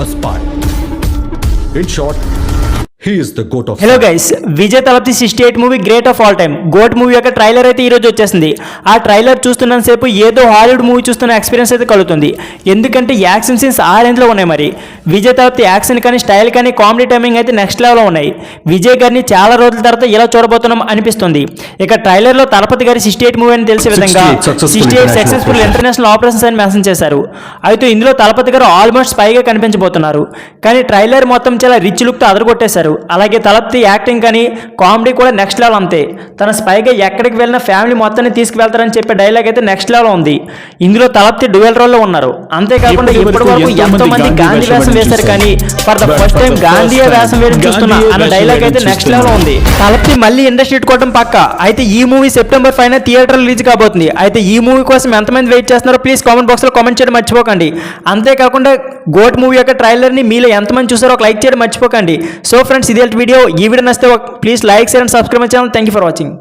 a spy. In short, he is the goat of hello guys, Vijay Thalapathy 68 movie great of all time goat movie యొక్క trailer అయితే ఈ రోజు వచ్చేసింది. ఆ trailer చూస్తున్నంత సేపు ఏదో హాలీవుడ్ మూవీ చూస్తున్న ఎక్స్పీరియన్స్ అయితే కలుగుతుంది. ఎందుకంటే యాక్షన్ సీన్స్ ఆ రేంజ్లో ఉన్నాయి. మరి విజయ్ తలపతి యాక్షన్ కానీ స్టైల్ కానీ కామెడీ టైమింగ్ అయితే నెక్స్ట్ లెవెల్లో ఉన్నాయి. విజయ్ గారిని చాలా రోజుల తర్వాత ఇలా చూడబోతున్నాం అనిపిస్తుంది. ఇక ట్రైలర్లో తలపతి గారి 68 మూవీ అని తెలిసే విధంగా 68 సక్సెస్ఫుల్ ఇంటర్నేషనల్ ఆపరేషన్స్ అని మెన్షన్ చేశారు. అయితే ఇందులో తలపతి గారు ఆల్మోస్ట్ స్పైగా కనిపించబోతున్నారు. కానీ ట్రైలర్ మొత్తం చాలా రిచ్ లుక్తో అదరగొట్టేశారు. అలాగే తలపతి యాక్టింగ్ కానీ కామెడీ కూడా నెక్స్ట్ లెవెల్ అంతే. తన స్పైగా ఎక్కడికి వెళ్ళినా ఫ్యామిలీ మొత్తాన్ని తీసుకువెళ్తారని చెప్పే డైలాగ్ అయితే నెక్స్ట్ లెవెల్ ఉంది. ఇందులో తలపతి డ్యూయల్ రోల్లో ఉన్నారు. అంతేకాకుండా ఇప్పటి వరకు ఎంతో మంది గాంధీ వేషం వేశారు, కానీ for the first time Gandhi వేషం వేయడం చూస్తున్నా అన్న డైలాగ్ అయితే నెక్స్ట్ లెవెల్ ఉంది. తలపతి మళ్ళీ ఇండస్ట్రీ ఇట్టుకోవడం పక్క. అయితే ఈ మూవీ సెప్టెంబర్ 5 థియేటర్ రిలీజ్ కాబోతుంది. అయితే ఈ మూవీ కోసం ఎంతమంది వెయిట్ చేస్తున్నారో ప్లీజ్ కామెంట్ బాక్స్ లో కామెంట్ చేయడం మర్చిపోకండి. అంతేకాకుండా గోట్ మూవీ యొక్క ట్రైలర్ ని మీలో ఎంతమంది చూసారో ఒక లైక్ చేయడం మర్చిపోకండి. సో ఫ్రెండ్స్, ఇదే వీడియో. ఈ వీడియో నచ్చితే please like, share and subscribe my channel. Thank you for watching.